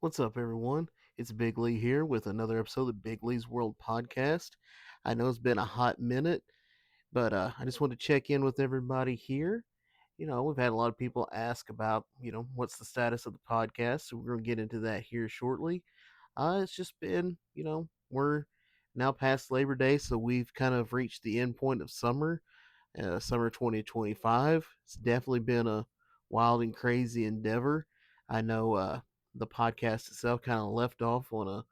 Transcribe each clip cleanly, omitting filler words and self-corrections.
What's up, everyone? It's Big Lee here with another episode of the Big Lee's World podcast. I know it's been a hot minute, but I just want to check in with everybody here. We've had a lot of people ask about, what's the status of the podcast, so we're going to get into that here shortly. It's just been, we're now past Labor Day, so we've kind of reached the end point of summer, summer 2025. It's definitely been a wild and crazy endeavor. I know the podcast itself kind of left off on a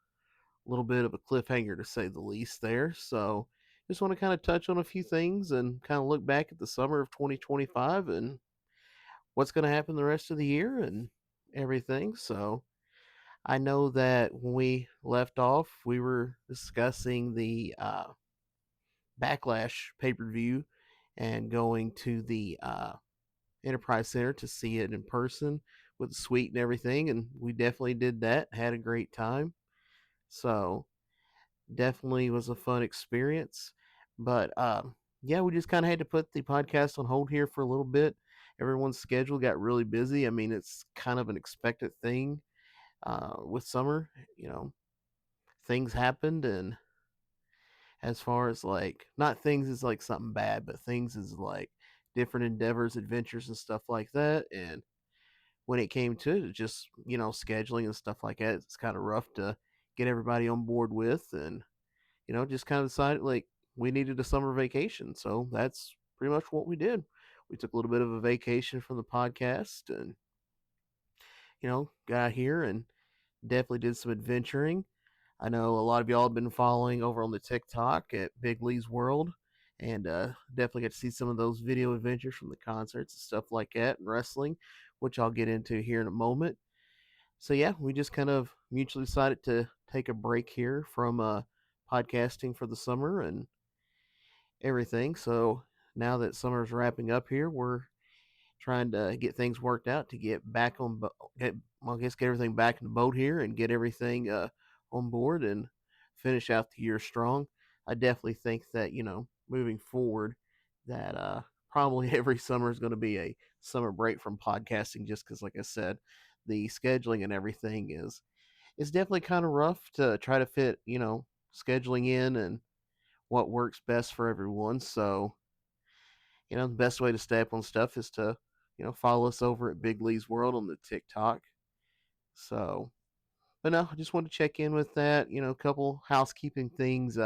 little bit of a cliffhanger, to say the least, there. So just want to kind of touch on a few things and kind of look back at the summer of 2025 and what's going to happen the rest of the year and everything. So I know that when we left off, we were discussing the Backlash pay per view and going to the Enterprise Center to see it in person with the suite and everything. And we definitely did that, had a great time. So definitely was a fun experience. But yeah, we just kind of had to put the podcast on hold here for a little bit. Everyone's schedule got really busy. I mean, it's kind of an expected thing with summer. Things happened, and as far as like not things is like something bad, but things is like different endeavors, adventures, and stuff like that. And when it came to just scheduling and stuff like that, it's kind of rough to get everybody on board with, and just kind of decided like we needed a summer vacation, so that's pretty much what we did. We took a little bit of a vacation from the podcast, and got here and definitely did some adventuring. I know a lot of y'all have been following over on the TikTok at Big Lee's World, and definitely get to see some of those video adventures from the concerts and stuff like that and wrestling, which I'll get into here in a moment. So yeah, we just kind of mutually decided to take a break here from podcasting for the summer and everything. So now that summer's wrapping up here, we're trying to get things worked out to get back on, get everything back in the boat here and get everything on board and finish out the year strong. I definitely think that moving forward, that probably every summer is going to be a summer break from podcasting, just because, like I said, the scheduling and everything is definitely kind of rough to try to fit scheduling in and what works best for everyone. So the best way to stay up on stuff is to, follow us over at Big Lee's World on the TikTok. So, but no, I just wanted to check in with that. A couple housekeeping things.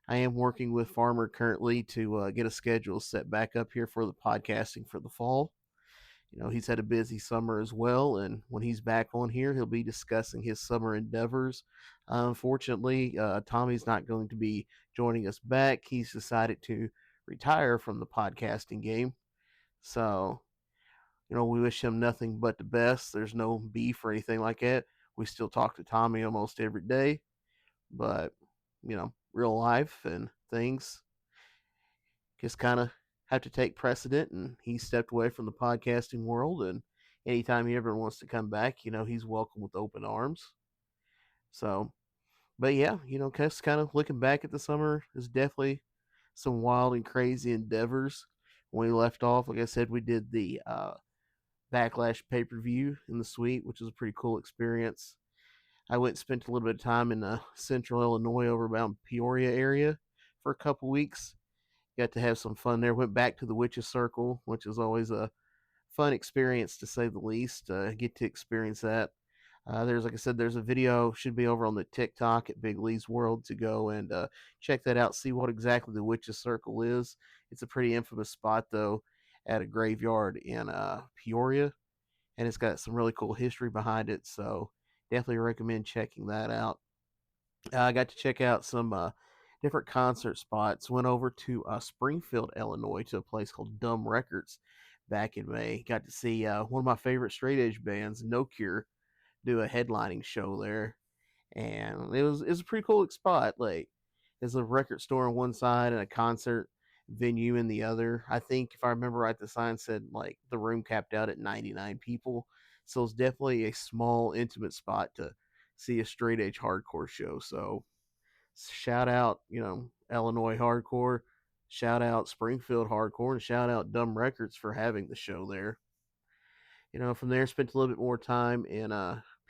I am working with Farmer currently to get a schedule set back up here for the podcasting for the fall. He's had a busy summer as well, and when he's back on here, he'll be discussing his summer endeavors. Unfortunately, Tommy's not going to be joining us back. He's decided to retire from the podcasting game. So, we wish him nothing but the best. There's no beef or anything like that. We still talk to Tommy almost every day, but, real life and things just kind of have to take precedent, and he stepped away from the podcasting world. And anytime he ever wants to come back, he's welcome with open arms. So, but yeah, just kind of looking back at the summer is definitely some wild and crazy endeavors. When we left off, like I said, we did the Backlash pay per view in the suite, which was a pretty cool experience. I went and spent a little bit of time in central Illinois, over around Peoria area, for a couple weeks. Got to have some fun there. Went back to the Witches Circle, which is always a fun experience to say the least. Get to experience that. There's, like I said, there's a video should be over on the TikTok at Big Lee's World to go and check that out. See what exactly the Witches Circle is. It's a pretty infamous spot though, at a graveyard in Peoria, and it's got some really cool history behind it. So definitely recommend checking that out. I got to check out some different concert spots. Went over to Springfield, Illinois, to a place called Dumb Records back in May. Got to see one of my favorite straight edge bands, No Cure, do a headlining show there, and it was a pretty cool spot. Like, there's a record store on one side and a concert venue in the other. I think if I remember right, the sign said like the room capped out at 99 people, so it's definitely a small, intimate spot to see a straight edge hardcore show. So shout out, Illinois hardcore, shout out Springfield hardcore, and shout out Dumb Records for having the show there. From there, spent a little bit more time in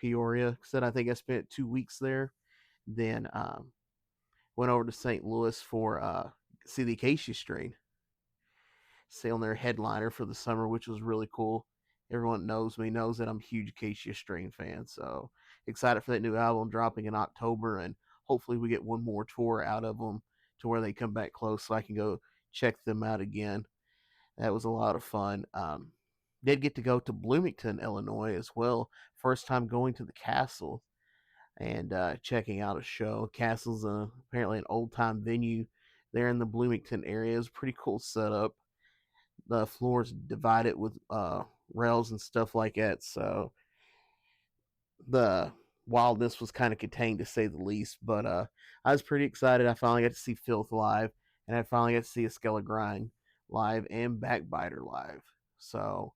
Peoria. Said I think I spent 2 weeks there. Then went over to St. Louis for see the Acacia Strain, stay on their headliner for the summer, which was really cool. Everyone knows me, knows that I'm a huge Acacia Strain fan. So excited for that new album dropping in October, and hopefully we get one more tour out of them to where they come back close so I can go check them out again. That was a lot of fun. Did get to go to Bloomington, Illinois as well. First time going to the castle and checking out a show. Castle's apparently an old time venue there in the Bloomington area. It's a pretty cool setup. The floors divided with rails and stuff like that. So the wildness was kind of contained to say the least. But I was pretty excited. I finally got to see Filth live, and I finally got to see Escala Grind live and Backbiter live. So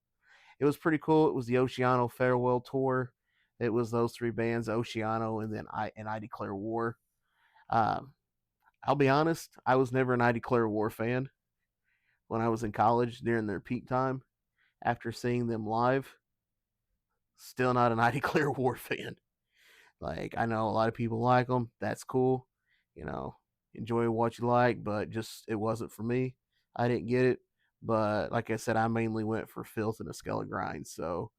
it was pretty cool. It was the Oceano farewell tour. It was those three bands, Oceano, and then I Declare War. Um, I'll be honest, I was never an I Declare War fan when I was in college during their peak time. After seeing them live, still not an I Declare War fan. Like, I know a lot of people like them. That's cool. You know, enjoy what you like, but just it wasn't for me. I didn't get it. But like I said, I mainly went for Filth and a Skella Grind. So,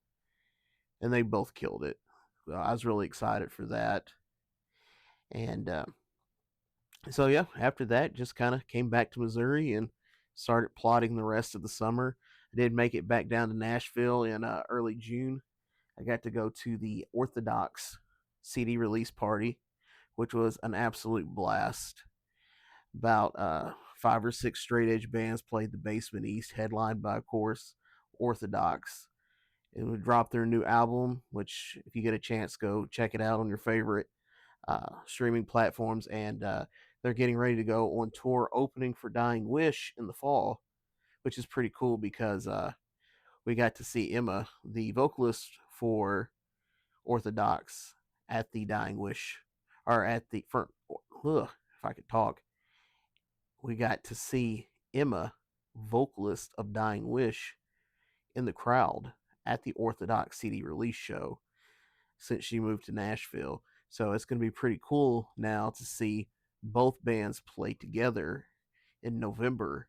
and they both killed it. So I was really excited for that. And so, yeah, after that, just kind of came back to Missouri and started plotting the rest of the summer. I did make it back down to Nashville in early June. I got to go to the Orthodox CD release party, which was an absolute blast. About 5 or 6 straight edge bands played the Basement East, headlined by, of course, Orthodox. It would drop their new album, which, if you get a chance, go check it out on your favorite streaming platforms. And they're getting ready to go on tour opening for Dying Wish in the fall, which is pretty cool because we got to see Emma, the vocalist for Orthodox, at the Dying Wish, or at the front. If I could talk, we got to see Emma, vocalist of Dying Wish, in the crowd at the Orthodox CD release show since she moved to Nashville. So it's going to be pretty cool now to see both bands play together in November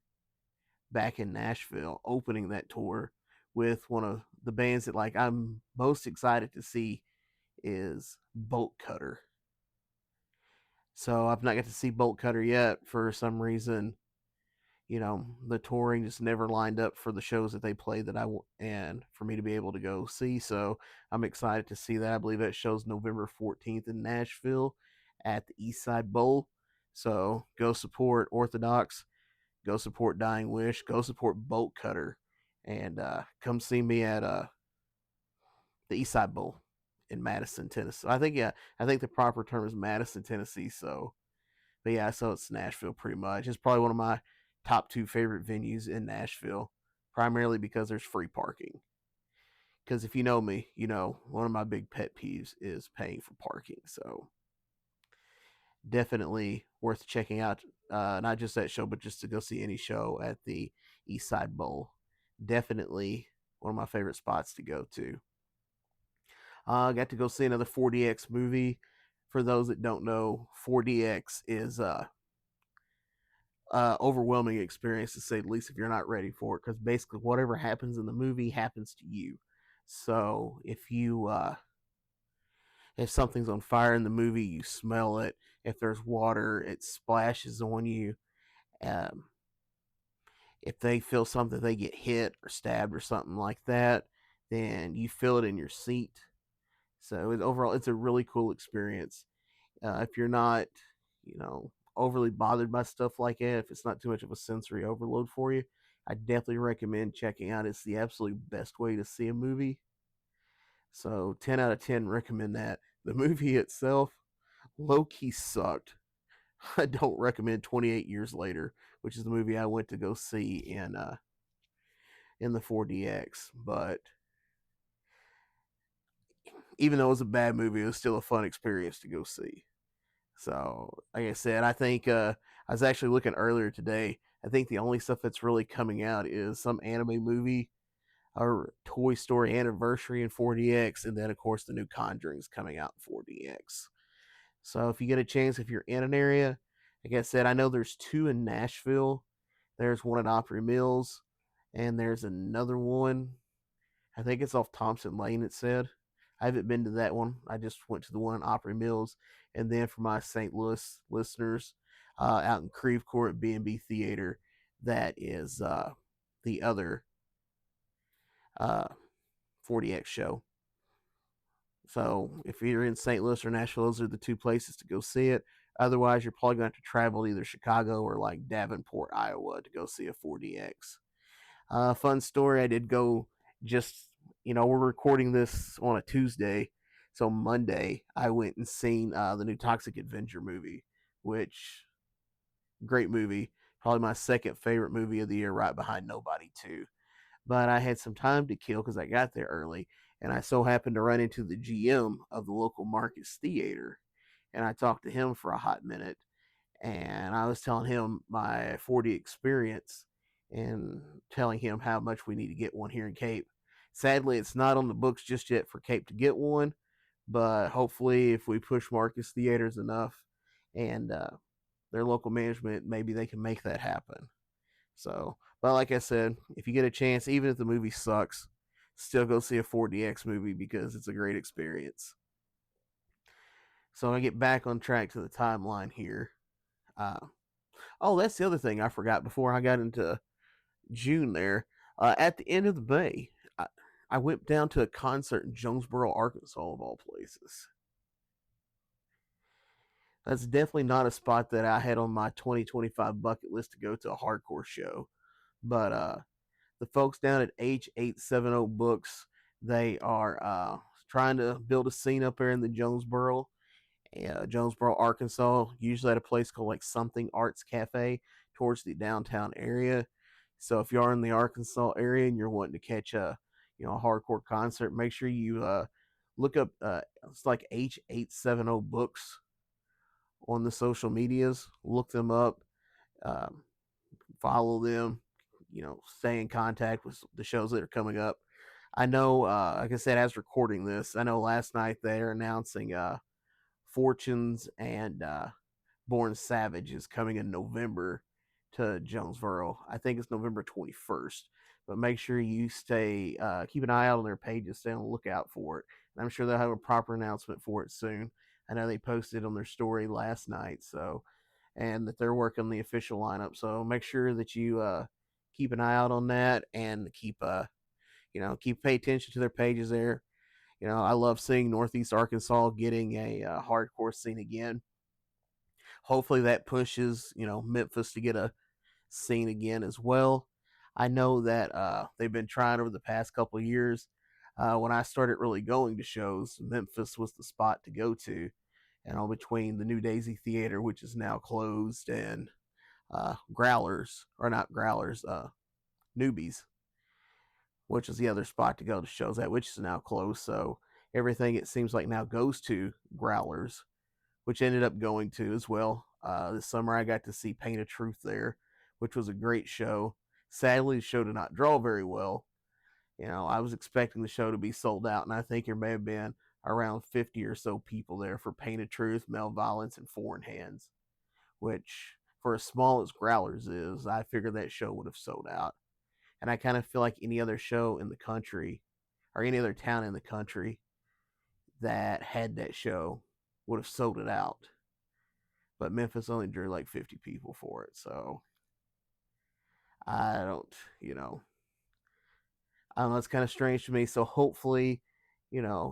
back in Nashville, opening that tour with one of the bands that like I'm most excited to see is Bolt Cutter. So I've not got to see Bolt Cutter yet for some reason. You know, the touring just never lined up for the shows that they play that and for me to be able to go see. So I'm excited to see that. I believe that show's November 14th in Nashville at the Eastside Bowl. So go support Orthodox, go support Dying Wish, go support Bolt Cutter, and come see me at the Eastside Bowl in Madison, Tennessee. I think the proper term is Madison, Tennessee. So, but yeah, so it's Nashville pretty much. It's probably one of my top 2 favorite venues in Nashville, primarily because there's free parking. Because if you know me, you know one of my big pet peeves is paying for parking. So definitely worth checking out. Not just that show, but just to go see any show at the Eastside Bowl. Definitely one of my favorite spots to go to. Got to go see another 4DX movie. For those that don't know, 4DX is overwhelming experience to say the least if you're not ready for it, because basically whatever happens in the movie happens to you. So if something's on fire in the movie, you smell it. If there's water, it splashes on you. Um, if they feel something, they get hit or stabbed or something like that, then you feel it in your seat. So overall, it's a really cool experience. If you're not, overly bothered by stuff like that, if it's not too much of a sensory overload for you, I definitely recommend checking out. It's the absolute best way to see a movie. So 10 out of 10 recommend that. The movie itself, low key sucked. I don't recommend 28 Years Later, which is the movie I went to go see in the 4DX. But even though it was a bad movie, it was still a fun experience to go see. So, like I said, I think I was actually looking earlier today. I think the only stuff that's really coming out is some anime movie a Toy Story anniversary in 4DX, and then of course the new Conjuring's coming out in 4DX. So if you get a chance, if you're in an area, like I said, I know there's two in Nashville. There's one at Opry Mills, and there's another one. I think it's off Thompson Lane. It said. I haven't been to that one. I just went to the one in Opry Mills, and then for my St. Louis listeners, out in Creve Court B&B Theater, that is the other uh, 40X show. So if you're in St. Louis or Nashville, those are the two places to go see it. Otherwise, you're probably going to have to travel to either Chicago or like Davenport, Iowa to go see a 4DX. Fun story, I did go just, we're recording this on a Tuesday. So Monday, I went and seen the new Toxic Avenger movie, which, great movie. Probably my second favorite movie of the year, right behind Nobody 2. But I had some time to kill because I got there early, and I so happened to run into the GM of the local Marcus Theater, and I talked to him for a hot minute, and I was telling him my 40 experience and telling him how much we need to get one here in Cape. Sadly, it's not on the books just yet for Cape to get one, but hopefully, if we push Marcus Theaters enough and their local management, maybe they can make that happen. So, but like I said, if you get a chance, even if the movie sucks, still go see a 4DX movie because it's a great experience. So I get back on track to the timeline here. Uh, oh, that's the other thing I forgot before I got into June there. At the end of the May, I went down to a concert in Jonesboro, Arkansas, of all places. That's definitely not a spot that I had on my 2025 bucket list to go to a hardcore show. But the folks down at H870 Books, they are trying to build a scene up there in the Jonesboro, Arkansas, usually at a place called like Something Arts Cafe towards the downtown area. So if you are in the Arkansas area and you're wanting to catch a hardcore concert, make sure you look up it's like H870 Books on the social medias. Look them up, um, follow them. Stay in contact with the shows that are coming up. I know, like I said, as recording this, I know last night they're announcing Fortunes and Born Savage is coming in November to Jonesboro. I think it's November 21st. But make sure you keep an eye out on their pages, stay on the lookout for it. And I'm sure they'll have a proper announcement for it soon. I know they posted on their story last night, and that they're working on the official lineup. So make sure that you keep an eye out on that and keep pay attention to their pages there. I love seeing Northeast Arkansas getting a hardcore scene again. Hopefully that pushes Memphis to get a scene again as well. I know that they've been trying over the past couple of years. When I started really going to shows, Memphis was the spot to go to. And all between the New Daisy Theater, which is now closed, and Growlers, or not Growlers, Newbies, which is the other spot to go to shows at, which is now closed. So everything, it seems like, now goes to Growlers, which ended up going to as well. This summer I got to see Paint of Truth there, which was a great show. Sadly, the show did not draw very well. I was expecting the show to be sold out, and I think there may have been around 50 or so people there for Paint of Truth, Male Violence, and Foreign Hands, which, for as small as Growlers is, I figured that show would have sold out. And I kind of feel like any other show in the country, or any other town in the country that had that show, would have sold it out. But Memphis only drew like 50 people for it. So I don't, you know, I don't know. It's kind of strange to me. So hopefully,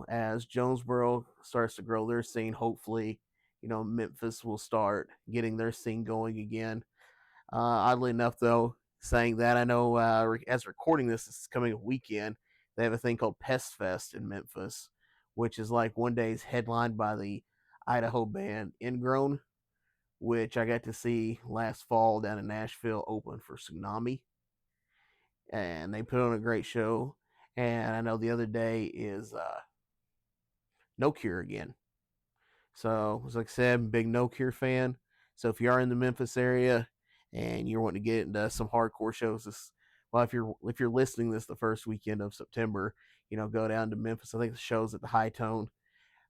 as Jonesboro starts to grow their scene, hopefully, Memphis will start getting their scene going again. Oddly enough, though, saying that, I know as recording this, this is coming a weekend. They have a thing called Pest Fest in Memphis, which is like one day is headlined by the Idaho band Ingrown, which I got to see last fall down in Nashville, open for Tsunami, and they put on a great show. And I know the other day is No Cure again. So, as like I said, I'm a big No Cure fan. So if you are in the Memphis area and you're wanting to get into some hardcore shows this well, if you're listening this the first weekend of September, go down to Memphis. I think the show's at the High Tone.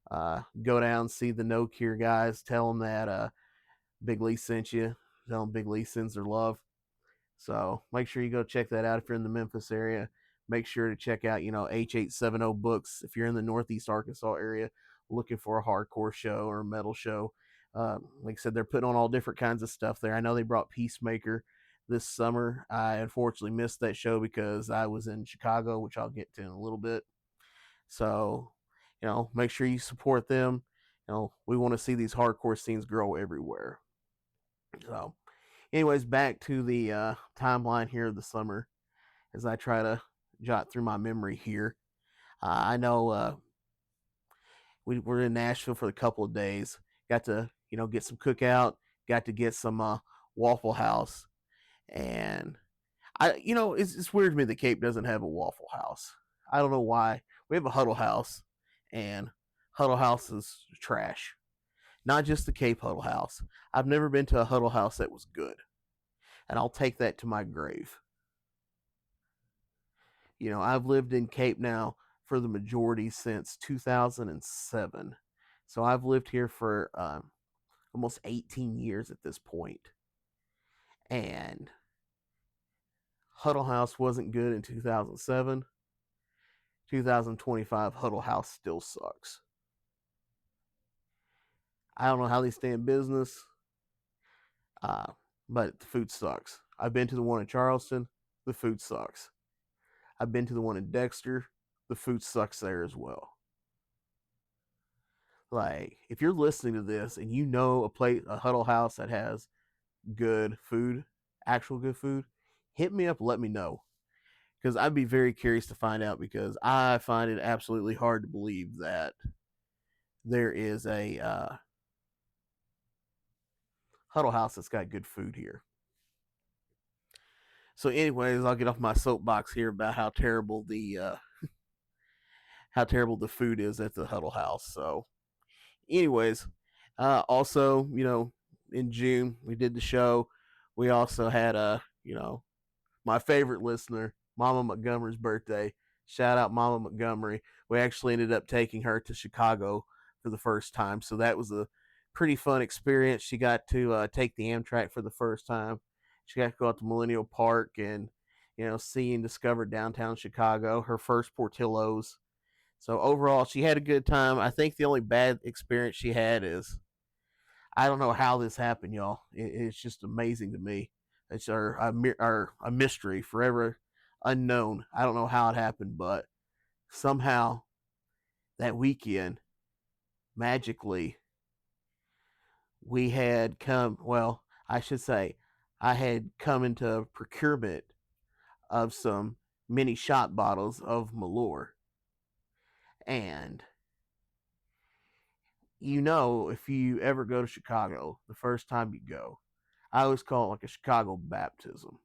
Go down, see the No Cure guys. Tell them that Big Lee sent you. Tell them Big Lee sends their love. So make sure you go check that out if you're in the Memphis area. Make sure to check out, H870 Books if you're in the Northeast Arkansas area looking for a hardcore show or a metal show. Like I said, they're putting on all different kinds of stuff there. I know they brought Peacemaker this summer. I unfortunately missed that show because I was in Chicago, which I'll get to in a little bit. So, make sure you support them. We want to see these hardcore scenes grow everywhere. So, anyways, back to the timeline here of the summer as I try to jot through my memory here. I know we were in Nashville for a couple of days. Got to get some cookout. Got to get some Waffle House, and it's weird to me the Cape doesn't have a Waffle House. I don't know why. We have a Huddle House, and Huddle House is trash. Not just the Cape Huddle House. I've never been to a Huddle House that was good, and I'll take that to my grave. I've lived in Cape now for the majority since 2007. So I've lived here for almost 18 years at this point. And Huddle House wasn't good in 2007. 2025, Huddle House still sucks. I don't know how they stay in business, but the food sucks. I've been to the one in Charleston. The food sucks. I've been to the one in Dexter. The food sucks there as well. Like, if you're listening to this and you know a Huddle House that has good food, actual good food, hit me up, let me know. Because I'd be very curious to find out, because I find it absolutely hard to believe that there is a Huddle House that's got good food here. So, anyways, I'll get off my soapbox here about how terrible the food is at the Huddle House. So, anyways, also, in June we did the show. We also had my favorite listener, Mama Montgomery's birthday. Shout out Mama Montgomery. We actually ended up taking her to Chicago for the first time, so that was a pretty fun experience. She got to take the Amtrak for the first time. She got to go out to Millennial Park and see and discover downtown Chicago. Her first Portillo's. So overall, she had a good time. I think the only bad experience she had is, I don't know how this happened, y'all. It's just amazing to me. It's a mystery, forever unknown. I don't know how it happened, but somehow that weekend, magically, we had come. Well, I should say, I had come into procurement of some mini shot bottles of Malort, and if you ever go to Chicago, the first time you go, I always call it like a Chicago baptism.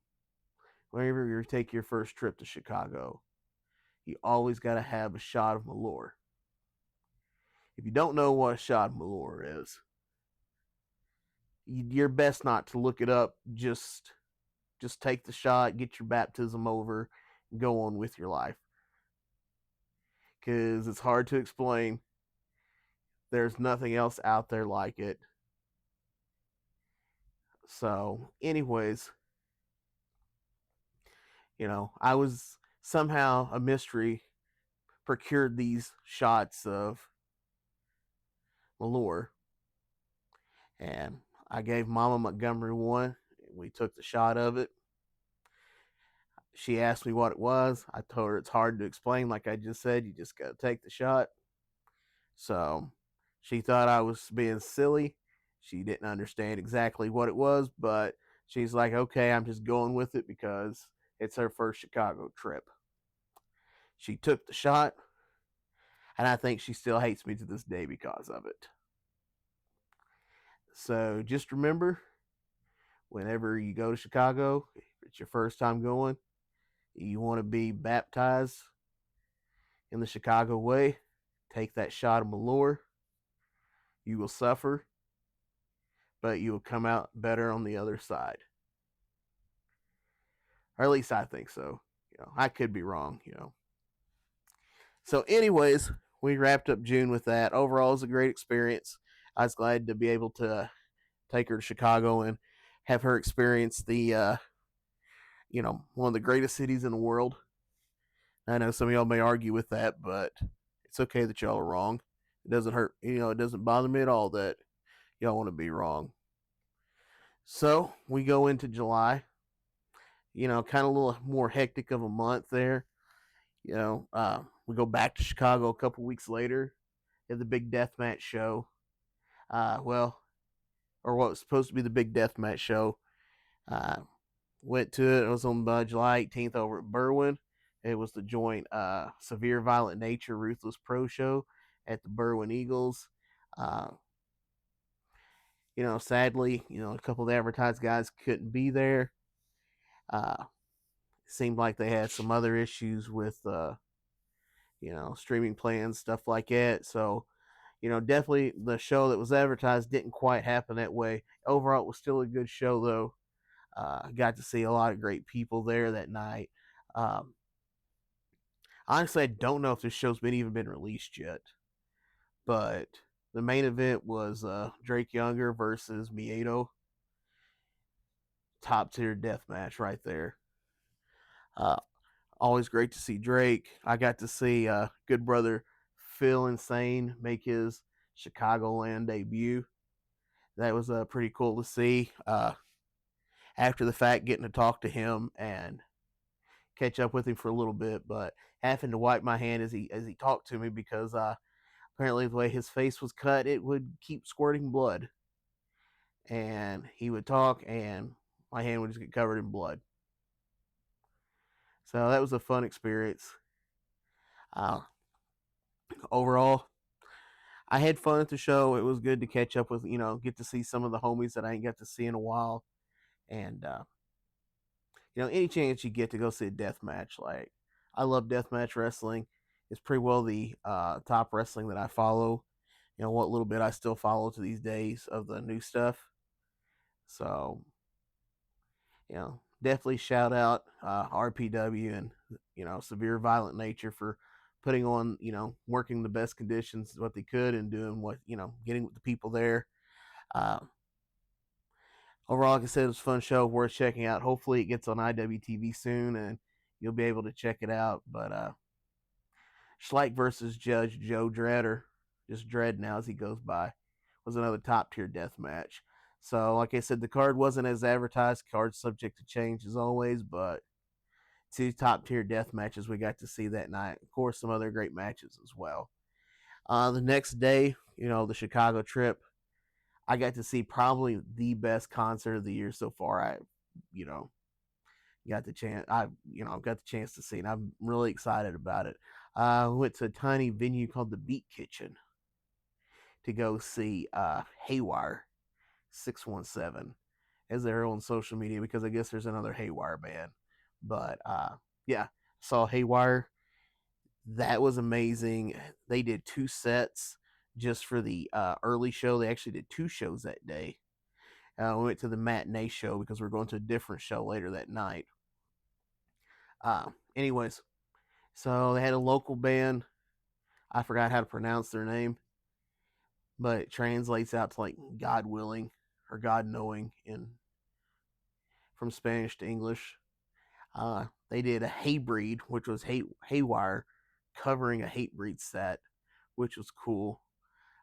Whenever you take your first trip to Chicago, you always got to have a shot of Malort. If you don't know what a shot of Malort is, you're best not to look it up. Just take the shot, get your baptism over, and go on with your life. Because it's hard to explain. There's nothing else out there like it. So, anyways, I was somehow a mystery procured these shots of Malort, and I gave Mama Montgomery one. We took the shot of it. She asked me what it was. I told her it's hard to explain. Like I just said, you just got to take the shot. So she thought I was being silly. She didn't understand exactly what it was, but she's like, okay, I'm just going with it because it's her first Chicago trip. She took the shot, and I think she still hates me to this day because of it. So just remember, whenever you go to Chicago, if it's your first time going, you want to be baptized in the Chicago way, take that shot of Malort. You will suffer, but you will come out better on the other side. or at least I think so. I could be wrong. So, anyways, we wrapped up June with that. Overall, it was a great experience. I was glad to be able to take her to Chicago and have her experience the one of the greatest cities in the world. I know some of y'all may argue with that, but it's okay that y'all are wrong. It doesn't hurt, it doesn't bother me at all that y'all want to be wrong. So we go into July, kind of a little more hectic of a month there. We go back to Chicago a couple weeks later at the big deathmatch show. Well, or what was supposed to be the big deathmatch show. Uh, Went to it. It was on July 18th over at Berwyn. It was the joint Severe Violent Nature Ruthless Pro Show at the Berwyn Eagles. Uh, sadly, a couple of the advertised guys couldn't be there. Seemed like they had some other issues with, streaming plans, stuff like that. So, definitely the show that was advertised didn't quite happen that way. Overall, it was still a good show, though. Got to see a lot of great people there that night. Um, Honestly, I don't know if this show's even been released yet, but the main event was Drake Younger versus Miedo. Top tier death match right there. Uh, Always great to see Drake. I got to see good brother Phil Insane make his Chicagoland debut. That was pretty cool to see. After the fact, getting to talk to him and catch up with him for a little bit, but having to wipe my hand as he talked to me because apparently the way his face was cut, it would keep squirting blood, and he would talk, and my hand would just get covered in blood. So that was a fun experience. Uh, Overall, I had fun at the show. It was good to catch up with, get to see some of the homies that I ain't got to see in a while, and any chance you get to go see a death match, like I love deathmatch wrestling. It's pretty well the top wrestling that I follow. What little bit I still follow to these days of the new stuff. So, definitely shout out RPW and Severe Violent Nature for putting on, working the best conditions what they could and doing what getting with the people there. Uh, Overall, like I said, it was a fun show, worth checking out. Hopefully, it gets on IWTV soon and you'll be able to check it out. But Schleich versus Judge Joe Dredder, just Dredd now as he goes by, was another top tier death match. So, like I said, the card wasn't as advertised. Card's subject to change as always, but two top tier death matches we got to see that night. Of course, some other great matches as well. The next day, the Chicago trip, I got to see probably the best concert of the year so far. You know, got the chance. Got the chance to see, and I'm really excited about it. Went to a tiny venue called the Beat Kitchen to go see Haywire 617 as they're on social media because I guess there's another Haywire band. But yeah, saw Haywire. That was amazing. They did two sets just for the early show. They actually did two shows that day. We went to the matinee show because we're going to a different show later that night. Anyways, so they had a local band. I forgot how to pronounce their name, but it translates out to like God willing or God knowing in from Spanish to English. They did a Haybreed, which was Haywire covering a Hatebreed set, which was cool.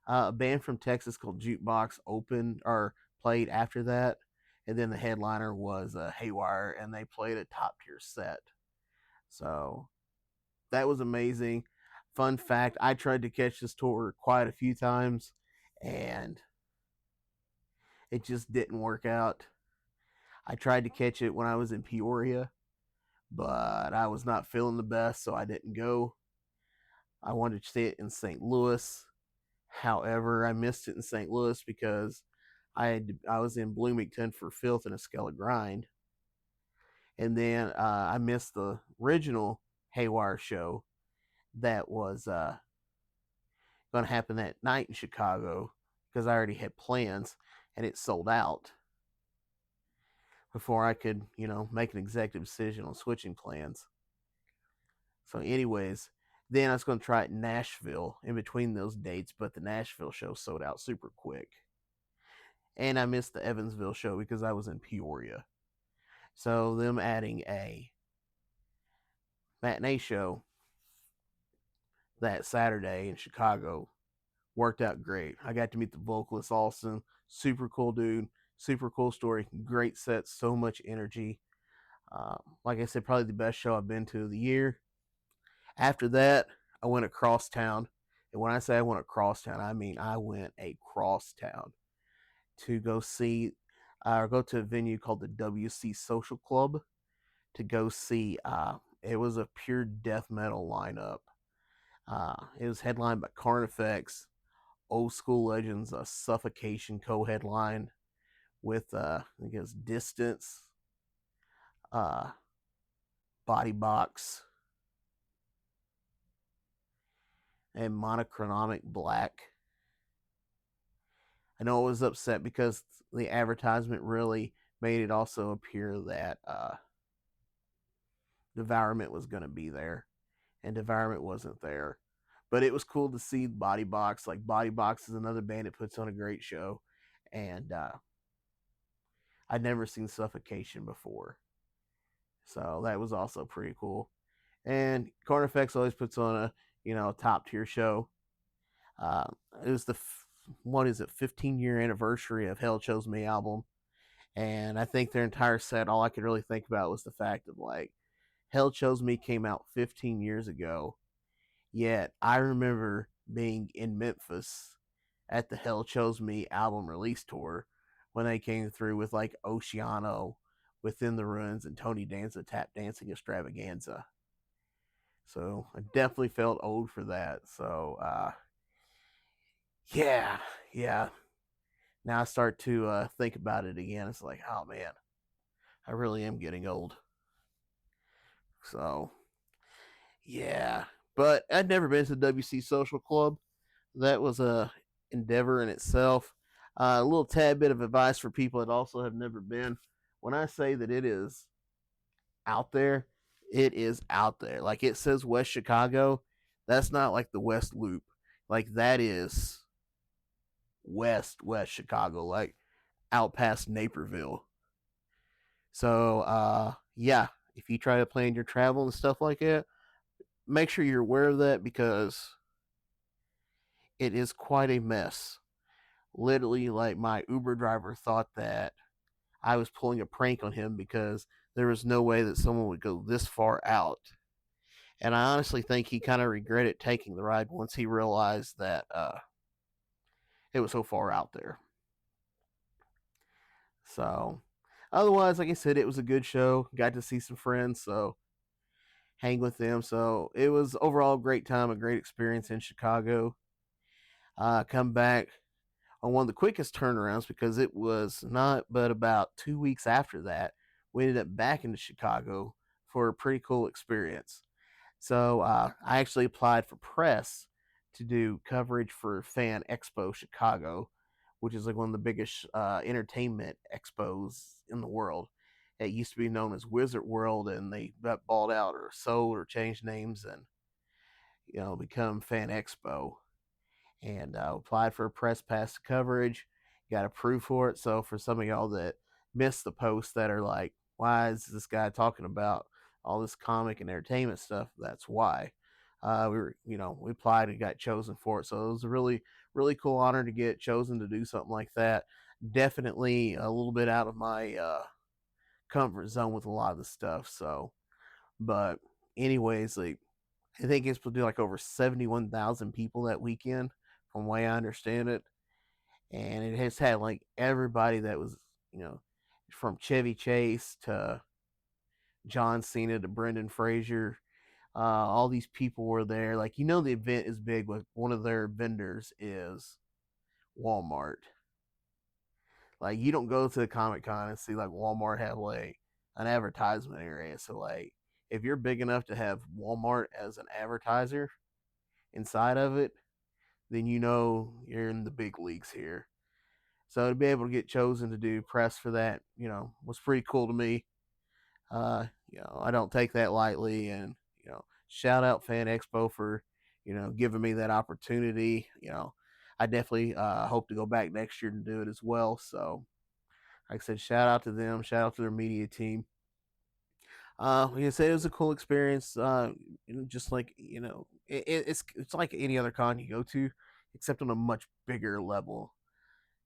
A band from Texas called Jukebox opened or played after that, and then the headliner was Haywire, and they played a top tier set. So that was amazing. Fun fact: I tried to catch this tour quite a few times, and it just didn't work out. I tried to catch it when I was in Peoria, but I was not feeling the best, so I didn't go. I wanted to see it in St. Louis. However, I missed it in St. Louis because I was in Bloomington for Filth and a Skella Grind, and then I missed the original Haywire show that was going to happen that night in Chicago because I already had plans and it sold out. before I could, make an executive decision on switching plans. So, anyways, then I was going to try it in Nashville in between those dates, but the Nashville show sold out super quick. And I missed the Evansville show because I was in Peoria. So, them adding a matinee show that Saturday in Chicago worked out great. I got to meet the vocalist Austin, super cool dude, super cool story, great set, so much energy. Like I said, probably the best show I've been to of the year. After that, I went across town. And when I say I went across town, I mean I went across town to go see or go to a venue called the WC Social Club to go see. It was a pure death metal lineup. It was headlined by Carnifex, Old School Legends, a Suffocation co-headline with I guess Distance, uh, Body Box, and Monochromatic Black. I know I was upset because the advertisement really made it also appear that Devourment was going to be there, and Devourment wasn't there. But it was cool to see Body Box. Like Body Box is another band that puts on a great show, and I'd never seen Suffocation before, so that was also pretty cool. And Carnifex always puts on a top tier show. Uh, it was the what is it 15-year anniversary of Hell Chose Me album, and I think their entire set, all I could really think about was the fact of like Hell Chose Me came out 15 years ago, yet I remember being in Memphis at the Hell Chose Me album release tour when they came through with like Oceano, Within the Ruins, and Tony Danza Tap Dancing Extravaganza. So I definitely felt old for that. So yeah, yeah. Now I start to think about it again. It's like, oh man, I really am getting old. So yeah, but I'd never been to the WC Social Club. That was a endeavor in itself. A little tad bit of advice for people that also have never been. When I say that it is out there, it is out there. Like it says West Chicago, that's not like the West Loop. Like that is West Chicago, like out past Naperville. So yeah, if you try to plan your travel and stuff like that, make sure you're aware of that because it is quite a mess. Literally, like my Uber driver thought that I was pulling a prank on him because there was no way that someone would go this far out. And I honestly think he kind of regretted taking the ride once he realized that it was so far out there. So, otherwise, like I said, it was a good show. Got to see some friends, so hang with them. So it was overall a great time, a great experience in Chicago. Come back on one of the quickest turnarounds because it was not but about 2 weeks after that we ended up back into Chicago for a pretty cool experience. So I actually applied for press to do coverage for Fan Expo Chicago, which is like one of the biggest entertainment expos in the world. It used to be known as Wizard World, and they got bought out or sold or changed names and become Fan Expo. And applied for a press pass coverage, got approved for it. So for some of y'all that missed the post that are like, why is this guy talking about all this comic and entertainment stuff? That's why. We applied and got chosen for it. So it was a really, really cool honor to get chosen to do something like that. Definitely a little bit out of my comfort zone with a lot of the stuff. So, but anyways, like I think it's supposed to be like over 71,000 people that weekend, from the way I understand it. And it has had like everybody that was, you know, from Chevy Chase to John Cena to Brendan Fraser. All these people were there. Like, the event is big, but one of their vendors is Walmart. Like, you don't go to the Comic Con and see like Walmart have like an advertisement area. So, like, if you're big enough to have Walmart as an advertiser inside of it, then you're in the big leagues here. So to be able to get chosen to do press for that, was pretty cool to me. I don't take that lightly, and shout out Fan Expo for giving me that opportunity. I definitely hope to go back next year to do it as well. So, like I said, shout out to them, shout out to their media team. Like I said, it was a cool experience. Just like it's like any other con you go to, except on a much bigger level.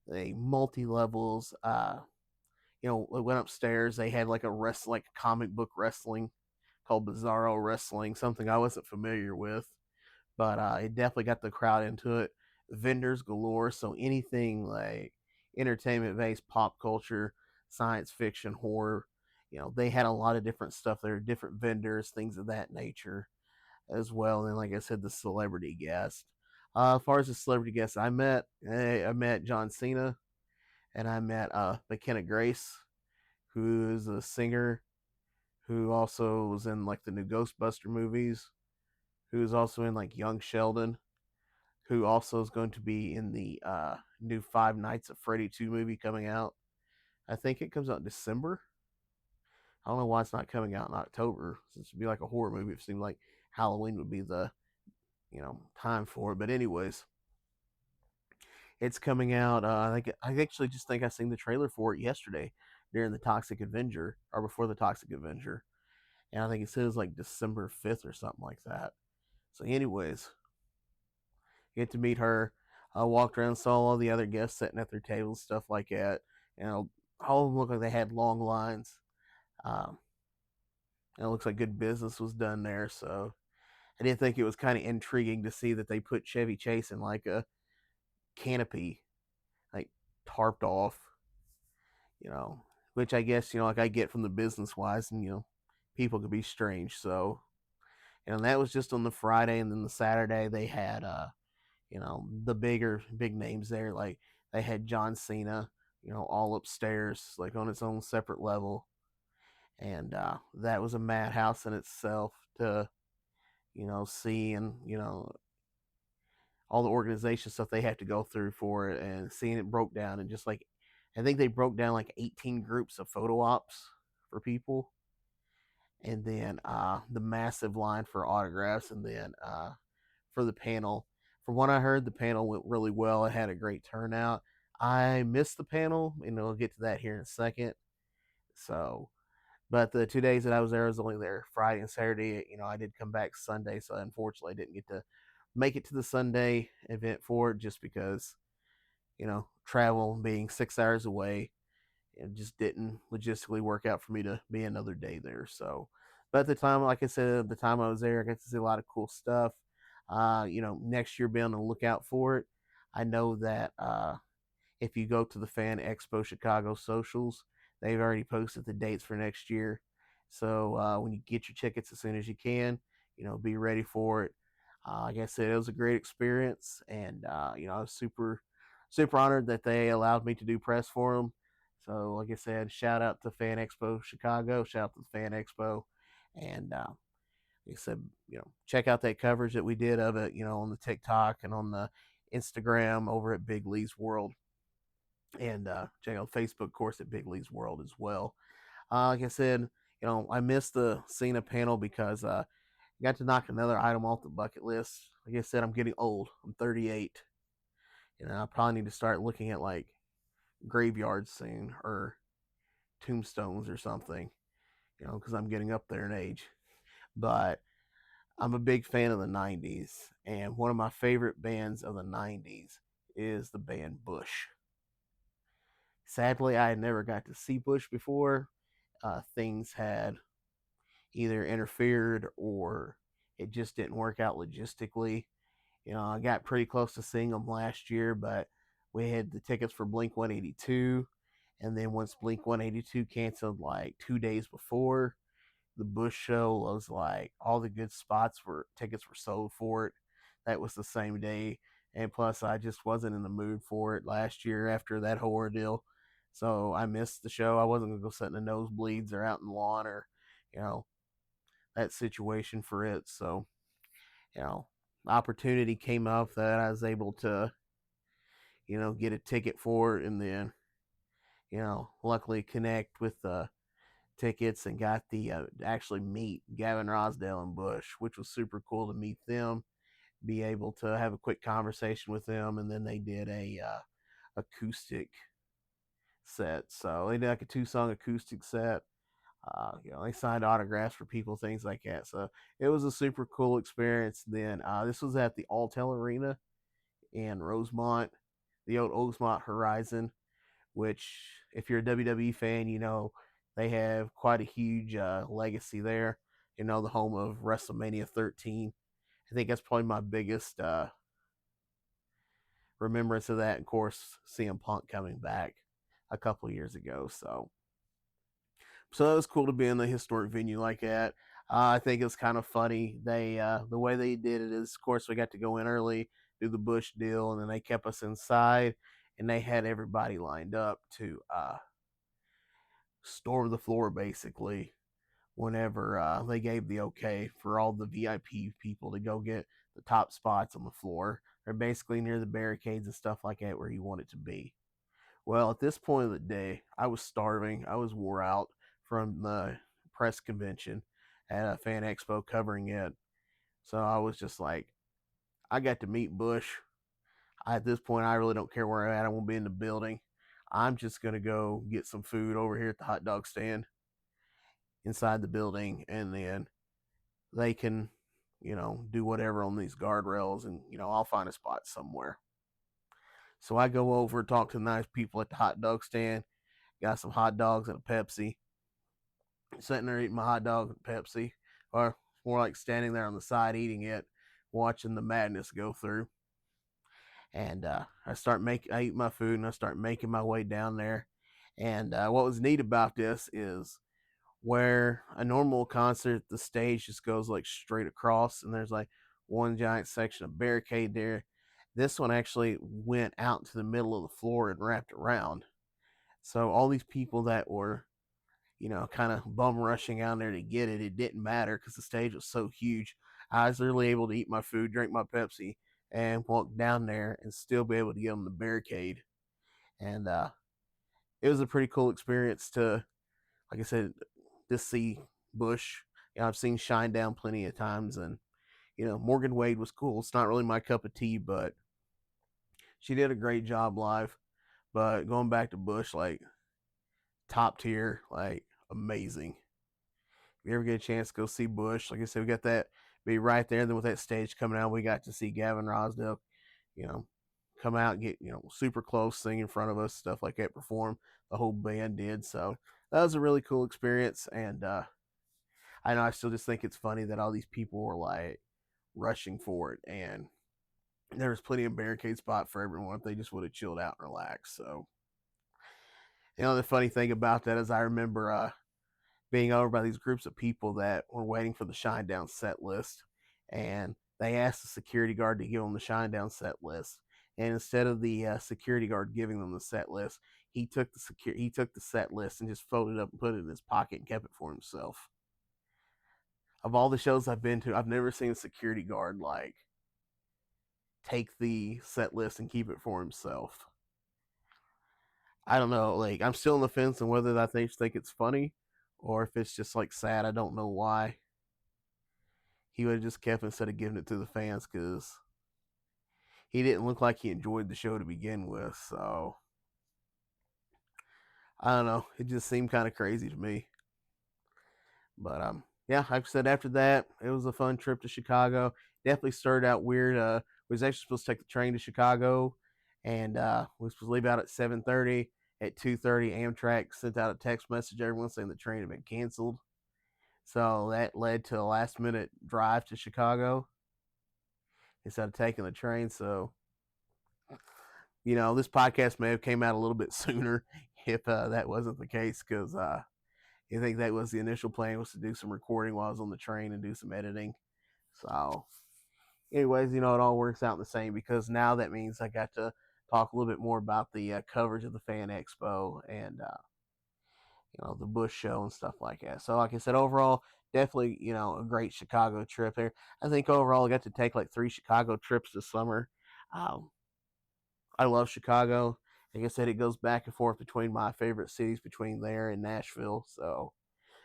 They multi levels. We went upstairs. They had like like comic book wrestling called Bizarro Wrestling, something I wasn't familiar with, but it definitely got the crowd into it. Vendors galore, so anything like entertainment based, pop culture, science fiction, horror. They had a lot of different stuff there, different vendors, things of that nature as well. And like I said, the celebrity guest. As far as the celebrity guests I met John Cena, and I met McKenna Grace, who is a singer who also was in like the new Ghostbuster movies, who is also in like Young Sheldon, who also is going to be in the new Five Nights at Freddy 2 movie coming out. I think it comes out in December. I don't know why it's not coming out in October, since it'd be like a horror movie. It seemed like Halloween would be the time for it. But anyways, it's coming out. I actually just think I seen the trailer for it yesterday during the Toxic Avenger or before the Toxic Avenger, and I think it says like December 5th or something like that. So, anyways, get to meet her. I walked around, saw all the other guests sitting at their tables, stuff like that. You know, all of them looked like they had long lines. Um, and it looks like good business was done there. So I did think it was kind of intriguing to see that they put Chevy Chase in like a canopy, like tarped off, you know, which I guess, like I get from the business wise, and, people could be strange. So, that was just on the Friday. And then the Saturday they had, the big names there. Like they had John Cena, all upstairs, like on its own separate level. And that was a madhouse in itself to, see, and, all the organization stuff they have to go through for it, and seeing it broke down. And just like, I think they broke down like 18 groups of photo ops for people. And then the massive line for autographs. And then for the panel. From what I heard, the panel went really well. It had a great turnout. I missed the panel, and we'll get to that here in a second. So, but the 2 days that I was there, I was only there Friday and Saturday. I did come back Sunday, so unfortunately, I didn't get to make it to the Sunday event for it, just because travel being 6 hours away, it just didn't logistically work out for me to be another day there. So, but at the time, like I said, at the time I was there, I got to see a lot of cool stuff. Next year, be on the lookout for it. I know that if you go to the Fan Expo Chicago socials, they've already posted the dates for next year. So when you get your tickets as soon as you can, be ready for it. Like I said, it was a great experience, and I was super honored that they allowed me to do press for them. So, like I said, shout out to Fan Expo Chicago, shout out to the Fan Expo, and like I said, check out that coverage that we did of it, on the TikTok and on the Instagram over at Big Lee's World, and check out Facebook, of course, at Big Lee's World as well. Like I said, I missed the Cena panel because I got to knock another item off the bucket list. Like I said, I'm getting old. I'm 38. I probably need to start looking at like graveyards soon, or tombstones or something, because I'm getting up there in age. But I'm a big fan of the 90s, and one of my favorite bands of the 90s is the band Bush. Sadly, I had never got to see Bush before. Things had either interfered, or it just didn't work out logistically. I got pretty close to seeing them last year, but we had the tickets for Blink 182. And then once Blink 182 canceled like 2 days before, the Bush show was like all the good spots were tickets were sold for it. That was the same day. And plus, I just wasn't in the mood for it last year after that whole ordeal. So I missed the show. I wasn't going to go sit in the nosebleeds or out in the lawn, or, you know, that situation for it. So, opportunity came up that I was able to, get a ticket for it, and then luckily connect with the tickets and got the actually meet Gavin Rosdale and Bush, which was super cool to meet them, be able to have a quick conversation with them, and then they did a acoustic set. So they did like a 2-song acoustic set. They signed autographs for people, things like that. So it was a super cool experience. Then this was at the Alltel Arena in Rosemont, the old Rosemont Horizon, which, if you're a WWE fan, they have quite a huge legacy there. The home of WrestleMania 13. I think that's probably my biggest remembrance of that. Of course, CM Punk coming back a couple years ago. So it was cool to be in the historic venue like that. I think it's kind of funny. The way they did it is, of course, we got to go in early, do the Bush deal, and then they kept us inside, and they had everybody lined up to storm the floor basically whenever they gave the okay for all the VIP people to go get the top spots on the floor. They're basically near the barricades and stuff like that where you want it to be. Well, at this point of the day, I was starving. I was wore out from the press convention at a Fan Expo covering it. So I was just like, I got to meet Bush. At this point, I really don't care where I'm at. I won't be in the building. I'm just going to go get some food over here at the hot dog stand inside the building, and then they can, do whatever on these guardrails, and, I'll find a spot somewhere. So I go over, talk to the nice people at the hot dog stand, got some hot dogs and a Pepsi, sitting there eating my hot dog and Pepsi, or more like standing there on the side eating it, watching the madness go through. And I eat my food and I start making my way down there. And what was neat about this is, where a normal concert, the stage just goes like straight across, and there's like one giant section of barricade there. This one actually went out into the middle of the floor and wrapped around. So all these people that were, kind of bum rushing out there to get it, it didn't matter because the stage was so huge. I was literally able to eat my food, drink my Pepsi, and walk down there and still be able to get on the barricade. And it was a pretty cool experience to, like I said, to see Bush. I've seen Shinedown plenty of times, and Morgan Wade was cool. It's not really my cup of tea, but she did a great job live. But going back to Bush, like, top tier, like, amazing. If you ever get a chance to go see Bush, like I said, we got that be right there. And then with that stage coming out, we got to see Gavin Rosdale, you know, come out and get, super close, sing in front of us, stuff like that, perform. The whole band did. So that was a really cool experience. And I know I still just think it's funny that all these people were like rushing for it. And there was plenty of barricade spot for everyone if they just would have chilled out and relaxed. So, the funny thing about that is I remember being over by these groups of people that were waiting for the Shinedown set list, and they asked the security guard to give them the Shinedown set list. And instead of the security guard giving them the set list, he took the set list and just folded it up and put it in his pocket and kept it for himself. Of all the shows I've been to, I've never seen a security guard like take the set list and keep it for himself. I don't know. Like, I'm still on the fence on whether I think it's funny or if it's just like sad. I don't know why he would have just kept instead of giving it to the fans, because he didn't look like he enjoyed the show to begin with. So I don't know. It just seemed kind of crazy to me. But yeah, like I said, after that, it was a fun trip to Chicago. Definitely started out weird. We was actually supposed to take the train to Chicago, and we were supposed to leave out at 7:30. At 2:30, Amtrak sent out a text message to everyone saying the train had been canceled. So that led to a last minute drive to Chicago instead of taking the train. So, this podcast may have came out a little bit sooner if that wasn't the case, because I think that was the initial plan, was to do some recording while I was on the train and do some editing. So, anyways, it all works out the same, because now that means I got to talk a little bit more about the coverage of the Fan Expo and the Bush show and stuff like that. So, like I said, overall, definitely, a great Chicago trip there. I think overall I got to take like 3 Chicago trips this summer. Um, I love Chicago. Like I said, it goes back and forth between my favorite cities, between there and Nashville. So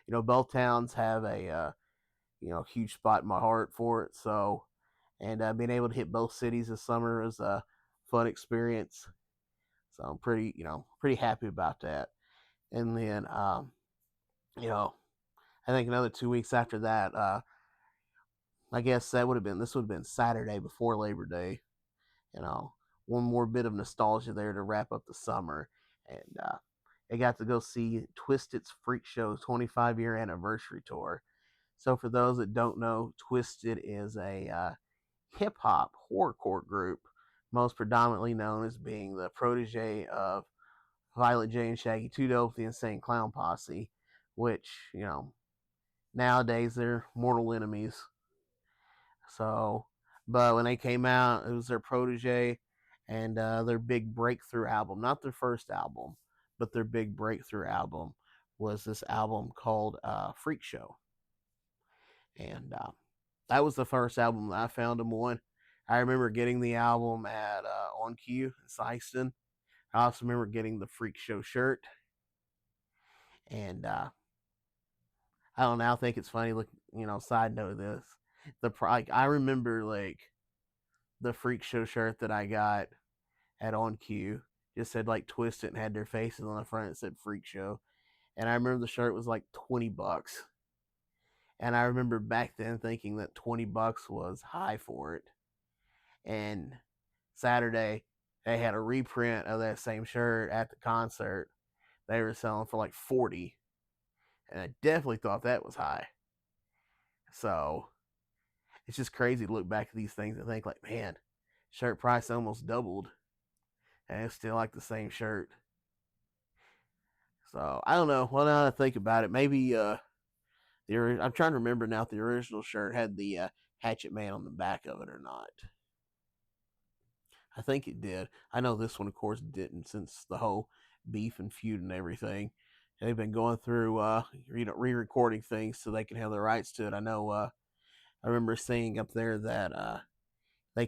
both towns have a huge spot in my heart for it. So, and being able to hit both cities this summer is a fun experience. So I'm pretty happy about that. And then, you know, I think another 2 weeks after that, I guess this would have been Saturday before Labor Day. You know, one more bit of nostalgia there to wrap up the summer, and I got to go see Twisted's Freak Show's 25-year anniversary tour. So for those that don't know, Twisted is a hip hop horrorcore group, most predominantly known as being the protege of Violet J and Shaggy Two Dope, the Insane Clown Posse, which nowadays they're mortal enemies. So, but when they came out, it was their protege and their big breakthrough album. Not their first album, but their big breakthrough album was this album called Freak Show. And that was the first album that I found them on. I remember getting the album at On Cue in Sykeston. I also remember getting the Freak Show shirt. And I don't know. I think it's funny. Look, side note of this, I remember like the Freak Show shirt that I got at On Cue just said like Twist It and had their faces on the front. It said Freak Show, and I remember the shirt was like $20, and I remember back then thinking that $20 was high for it. And Saturday they had a reprint of that same shirt at the concert. They were selling for like 40, and I definitely thought that was high. So it's just crazy to look back at these things and think like, man, shirt price almost doubled, and it's still like the same shirt. So I don't know. Well, now that I think about it, maybe I'm trying to remember now if the original shirt had the Hatchet Man on the back of it or not. I think it did. I know this one, of course, didn't, since the whole beef and feud and everything. They've been going through, re-recording things so they can have the rights to it. I know. I remember seeing up there that they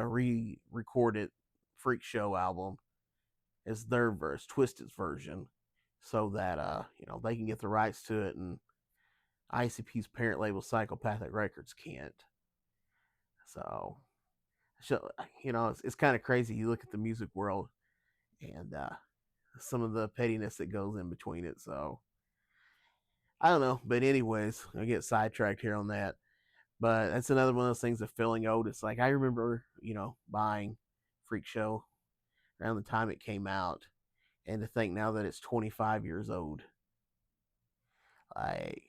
re-recorded Freak Show album as their verse, Twisted's version, so that they can get the rights to it, and ICP's parent label, Psychopathic Records, can't. So, it's kind of crazy. You look at the music world and some of the pettiness that goes in between it. So, I don't know. But, anyways, I get sidetracked here on that. But that's another one of those things of feeling old. It's like I remember, buying Freak Show around the time it came out, and to think now that it's 25 years old. Like,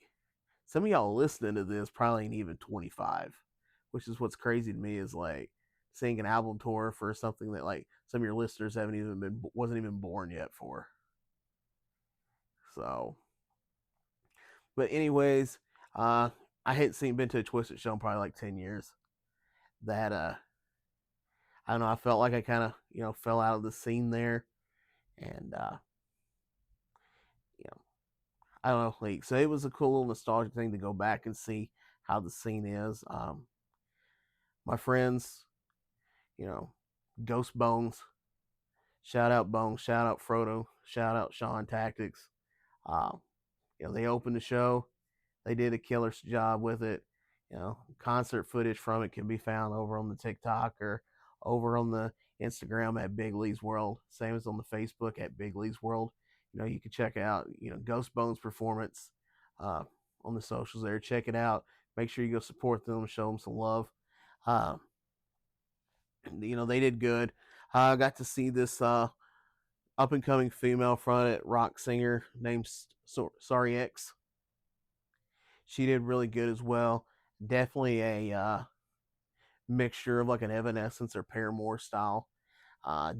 some of y'all listening to this probably ain't even 25, which is what's crazy to me, is like seeing an album tour for something that like some of your listeners wasn't even born yet for. So, but anyways, I hadn't been to a Twisted show in probably like 10 years. That I don't know, I felt like I kind of fell out of the scene there, and you know I don't know, like, so it was a cool little nostalgic thing to go back and see how the scene is. My friends, you know, Ghost Bones, shout out Bones, shout out Frodo, shout out Sean Tactics. Um, they opened the show. They did a killer job with it. Concert footage from it can be found over on the TikTok or over on the Instagram at Big Lee's World. Same as on the Facebook at Big Lee's World. You can check out, Ghost Bones performance uh, on the socials there. Check it out. Make sure you go support them, show them some love. Uh, they did good. I got to see this up and coming female fronted rock singer named Sorry X. She did really good as well. Definitely a mixture of like an Evanescence or Paramore style.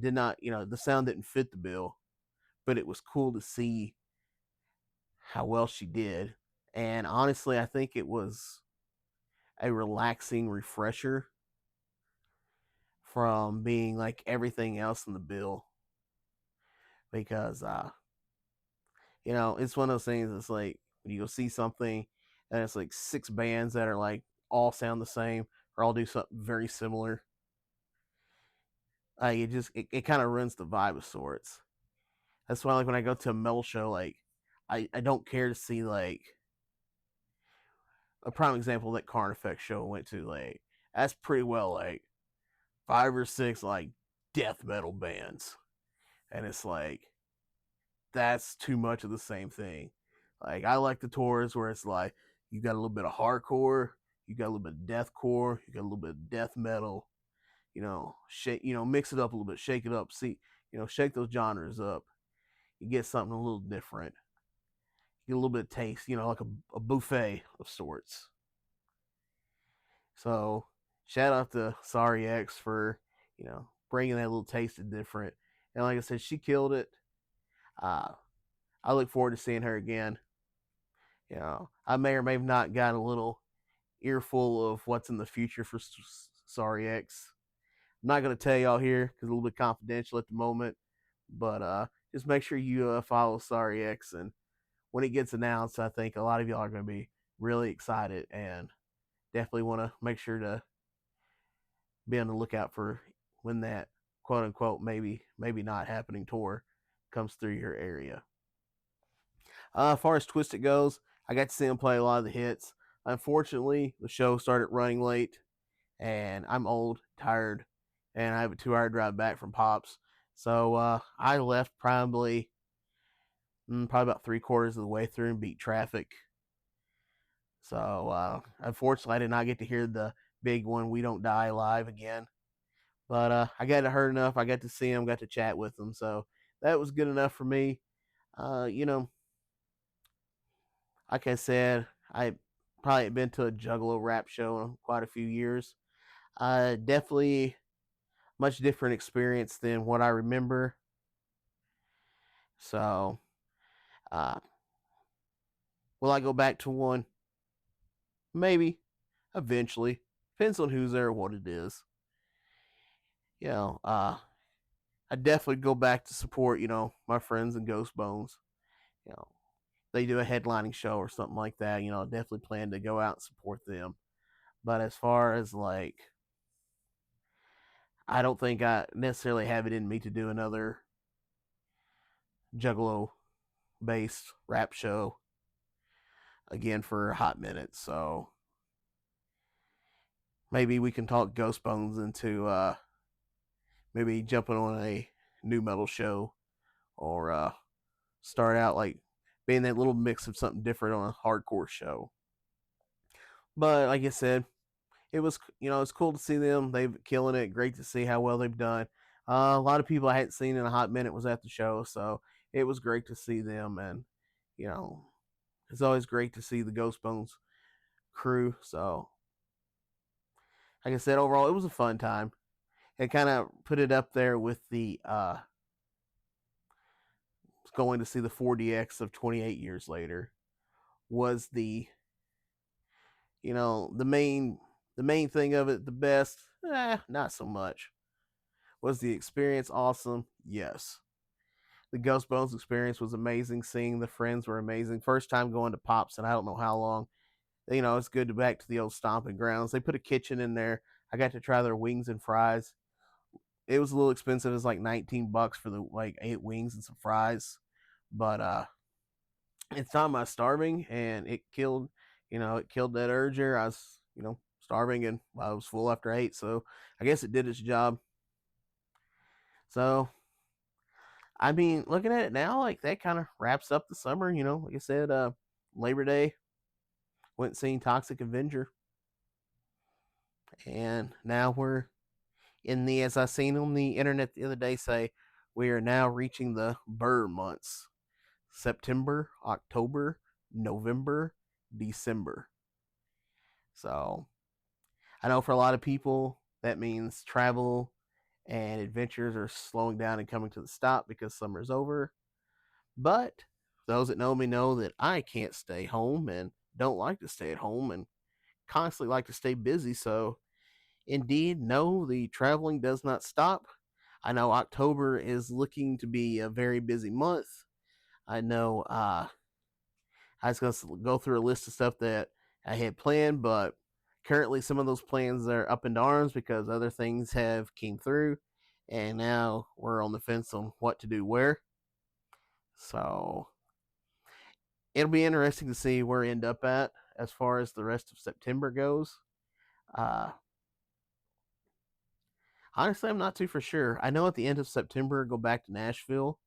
Did not, the sound didn't fit the bill, but it was cool to see how well she did. And honestly, I think it was a relaxing refresher from being like everything else in the bill, because it's one of those things. It's like when you go see something and it's like six bands that are like all sound the same or all do something very similar. like it kind of ruins the vibe of sorts. That's why like when I go to a metal show, like I don't care to see like a prime example that Carnifex show I went to. Like that's pretty well like 5 or 6 like death metal bands, and it's like that's too much of the same thing. Like I like the tours where it's like you got a little bit of hardcore, you got a little bit of deathcore, you got a little bit of death metal. Shake, mix it up a little bit, shake it up, see, shake those genres up. You get something a little different. You get a little bit of taste, like a buffet of sorts. So shout out to Sorry X for, bringing that little taste of different. And like I said, she killed it. Uh, I look forward to seeing her again. I may or may have not got a little earful of what's in the future for Sorry X. I'm not going to tell y'all here because it's a little bit confidential at the moment, but just make sure you follow Sorry X, and when it gets announced, I think a lot of y'all are going to be really excited and definitely want to make sure to be on the lookout for when that quote unquote maybe not happening tour comes through your area. As far as Twisted goes, I got to see him play a lot of the hits. Unfortunately, the show started running late, and I'm old, tired, and I have a 2-hour drive back from Pops. So I left probably about 3/4 of the way through and beat traffic. So unfortunately, I did not get to hear the big one, "We Don't Die" live again. But I got to hear enough. I got to see him, got to chat with him. So that was good enough for me. Uh, you know, like I said, I probably been to a Juggalo rap show in quite a few years. Definitely much different experience than what I remember. So, uh, will I go back to one? Maybe, eventually. Depends on who's there, what it is. You know, I definitely go back to support, my friends in Ghost Bones. You know, they do a headlining show or something like that. Definitely plan to go out and support them. But as far as like, I don't think I necessarily have it in me to do another Juggalo based rap show again for a hot minute. So maybe we can talk Ghost Bones into maybe jumping on a new metal show, or start out like being that little mix of something different on a hardcore show. But like I said, it's cool to see them. They've killing it. Great to see how well they've done. A lot of people I hadn't seen in a hot minute was at the show, so it was great to see them. And you know, it's always great to see the Ghost Bones crew. So like I said, overall it was a fun time. It kind of put it up there with the going to see the 4DX of 28 years later. Was the main thing of it the best? Not so much. Was the experience awesome? Yes. The Ghost Bones experience was amazing. Seeing the friends were amazing. First time going to Pops and I don't know how long. It's good to back to the old stomping grounds. They put a kitchen in there. I got to try their wings and fries. It was a little expensive. It was like $19 for the like 8 wings and some fries. But it's time I was starving, and it killed that urge there. I was, starving, and I was full after 8, so I guess it did its job. So, I mean, looking at it now, like that kind of wraps up the summer. Like I said, Labor Day went and seen Toxic Avenger, and now we're as I seen on the internet the other day say, we are now reaching the Burr months: September, October, November, December. So I know for a lot of people that means travel and adventures are slowing down and coming to the stop because summer's over. But those that know me know that I can't stay home and don't like to stay at home and constantly like to stay busy. So, indeed, no, the traveling does not stop. I know October is looking to be a very busy month. I know I was going to go through a list of stuff that I had planned, but currently some of those plans are up in arms because other things have came through, and now we're on the fence on what to do where. So it'll be interesting to see where we end up at as far as the rest of September goes. Uh, Honestly, I'm not too for sure. I know at the end of September, go back to Nashville.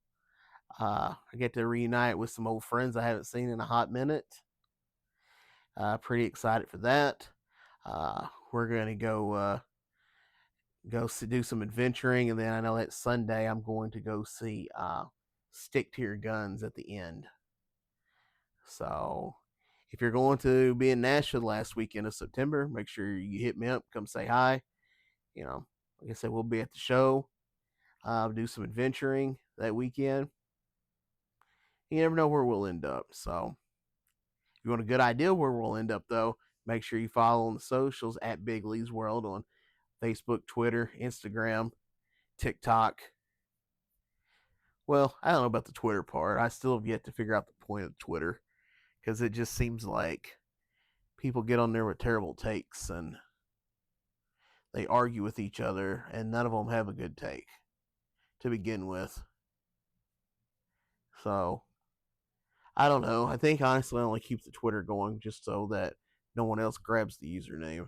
I get to reunite with some old friends I haven't seen in a hot minute. Pretty excited for that. We're gonna go do some adventuring, and then I know that Sunday I'm going to go see Stick to Your Guns at the end. So if you're going to be in Nashville the last weekend of September, make sure you hit me up, come say hi. Like I said, we'll be at the show, do some adventuring that weekend. You never know where we'll end up. So if you want a good idea where we'll end up, though, make sure you follow on the socials at Big Lee's World on Facebook, Twitter, Instagram, TikTok. Well, I don't know about the Twitter part. I still have yet to figure out the point of Twitter because it just seems like people get on there with terrible takes and they argue with each other, and none of them have a good take to begin with. So I don't know. I think honestly, I only keep the Twitter going just so that no one else grabs the username.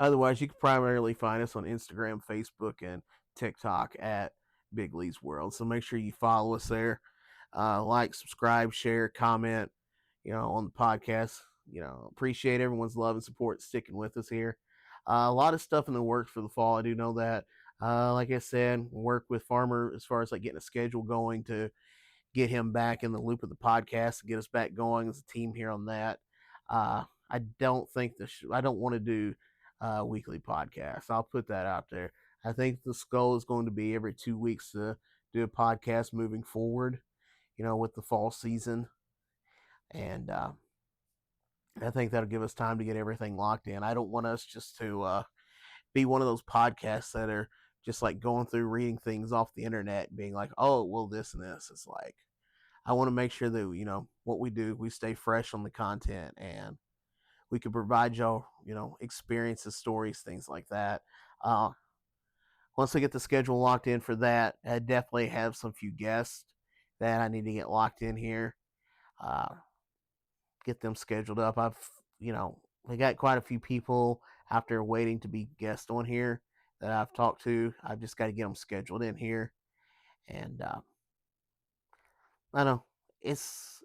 Otherwise, you can primarily find us on Instagram, Facebook, and TikTok at Big Lee's World. So make sure you follow us there. Like, subscribe, share, comment, on the podcast. Appreciate everyone's love and support sticking with us here. A lot of stuff in the works for the fall. I do know that. Like I said, work with Farmer as far as like getting a schedule going to get him back in the loop of the podcast and get us back going as a team here on that. I don't think I don't want to do weekly podcasts. I'll put that out there. I think the goal is going to be every 2 weeks to do a podcast moving forward, with the fall season. And I think that'll give us time to get everything locked in. I don't want us just to be one of those podcasts that are just like going through reading things off the internet and being like, oh, well, this and this. It's like, I want to make sure that, what we do, we stay fresh on the content and we can provide y'all, experiences, stories, things like that. Uh, Once I get the schedule locked in for that, I definitely have some few guests that I need to get locked in here. Uh, get them scheduled up. I got quite a few people out there waiting to be guests on here that I've talked to. I've just got to get them scheduled in here, and I know it's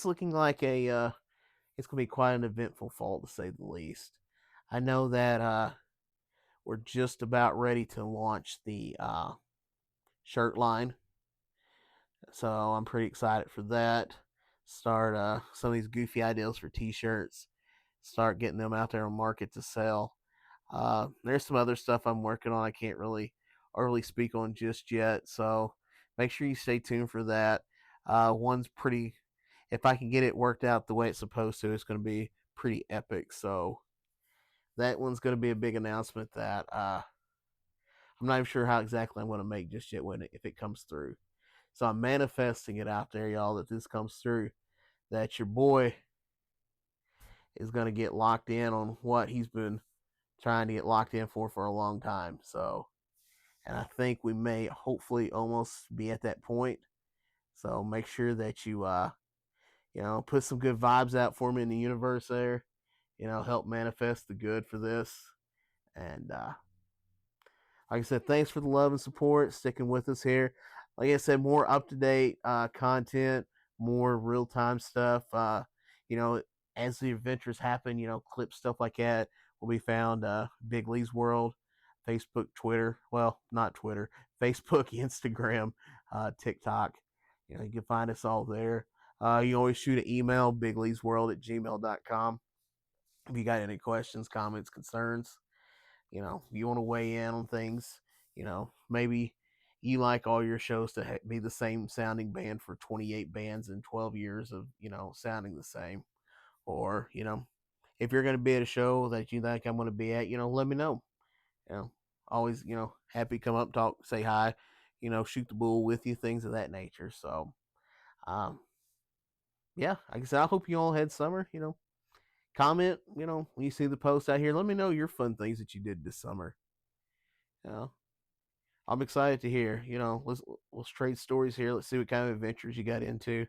looking like it's gonna be quite an eventful fall to say the least. I know that we're just about ready to launch the shirt line, so I'm pretty excited for that. Start some of these goofy ideas for T-shirts. Start getting them out there on market to sell. There's some other stuff I'm working on. I can't really speak on just yet, so make sure you stay tuned for that. One's pretty. If I can get it worked out the way it's supposed to, it's going to be pretty epic. So that one's going to be a big announcement that I'm not even sure how exactly I'm going to make just yet if it comes through. So I'm manifesting it out there, y'all, that this comes through. That your boy is going to get locked in on what he's been trying to get locked in for a long time. So, and I think we may hopefully almost be at that point. So make sure that you put some good vibes out for me in the universe there. Help manifest the good for this. And like I said, thanks for the love and support, sticking with us here. Like I said, more up to date content, more real time stuff. You know, as the adventures happen, clips, stuff like that will be found. Big Lee's World, Facebook, Twitter. Well, not Twitter, Facebook, Instagram, TikTok. You can find us all there. You always shoot an email, bigleesworld@gmail.com. If you got any questions, comments, concerns, you want to weigh in on things, maybe you like all your shows to be the same sounding band for 28 bands and 12 years of, sounding the same. Or, if you're going to be at a show that you think I'm going to be at, let me know. You know, always, happy to come up, talk, say hi, shoot the bull with you, things of that nature. So, yeah, like I said, I hope you all had summer, comment, when you see the post out here, let me know your fun things that you did this summer. You know, I'm excited to hear. Let's trade stories here. Let's see what kind of adventures you got into.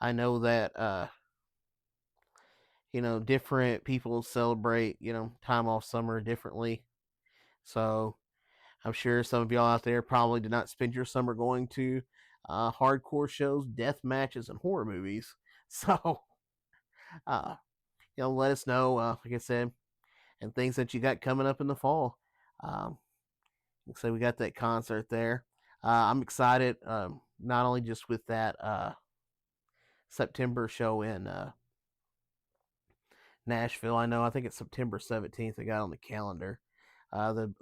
I know that different people celebrate, time off summer differently. So I'm sure some of y'all out there probably did not spend your summer going to hardcore shows, death matches, and horror movies. So, uh, let us know, like I said, and things that you got coming up in the fall. Um, so we got that concert there. I'm excited, not only just with that September show in Nashville. I think it's September 17th. They got on the calendar.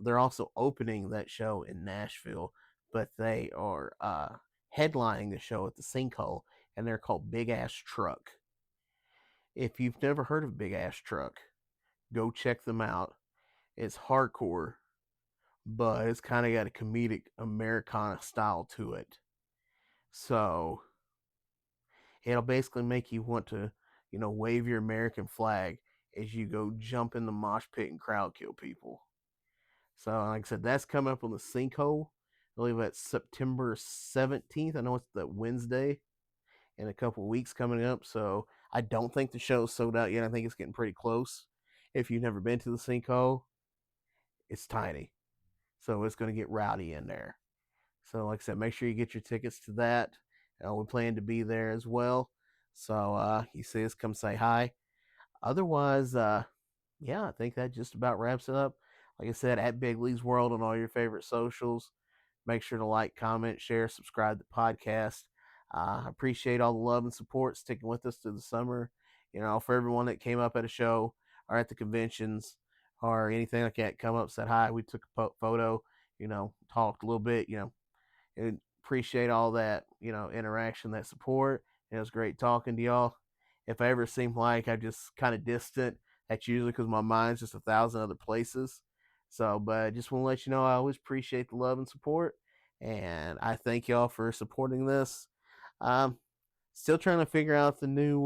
They're also opening that show in Nashville, but they are headlining the show at the Sinkhole, and they're called Big Ass Truck. If you've never heard of Big Ass Truck, go check them out. It's hardcore, but it's kind of got a comedic Americana style to it. So it'll basically make you want to, wave your American flag as you go jump in the mosh pit and crowd kill people. So, like I said, that's coming up on the Sinkhole. I believe that's September 17th. I know it's the Wednesday in a couple of weeks coming up. So, I don't think the show's sold out yet. I think it's getting pretty close. If you've never been to the Sinkhole, it's tiny. So, it's going to get rowdy in there. So, like I said, make sure you get your tickets to that. We plan to be there as well. So, you see us, come say hi. Otherwise, yeah, I think that just about wraps it up. Like I said, at Big Lee's World on all your favorite socials. Make sure to like, comment, share, subscribe to the podcast. I appreciate all the love and support sticking with us through the summer. For everyone that came up at a show or at the conventions or anything like that, come up, said hi. We took a photo, talked a little bit, and appreciate all that, interaction, that support. It was great talking to y'all. If I ever seem like I'm just kind of distant, that's usually because my mind's just 1,000 other places. So, but I just want to let you know I always appreciate the love and support, and I thank y'all for supporting this. Um, Still trying to figure out the new,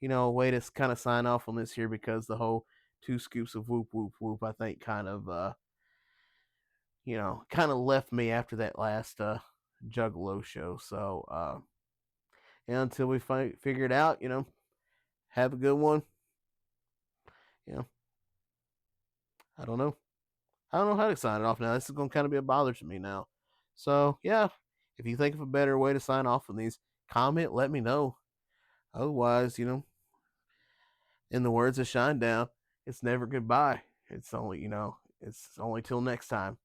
way to kind of sign off on this here because the whole 2 scoops of whoop whoop whoop I think kind of left me after that last Juggalo show. So, until we figure it out, have a good one. You know, I don't know. I don't know how to sign it off now. This is going to kind of be a bother to me now. So, yeah, if you think of a better way to sign off on these, comment, let me know. Otherwise, in the words of Shinedown, it's never goodbye. It's only till next time.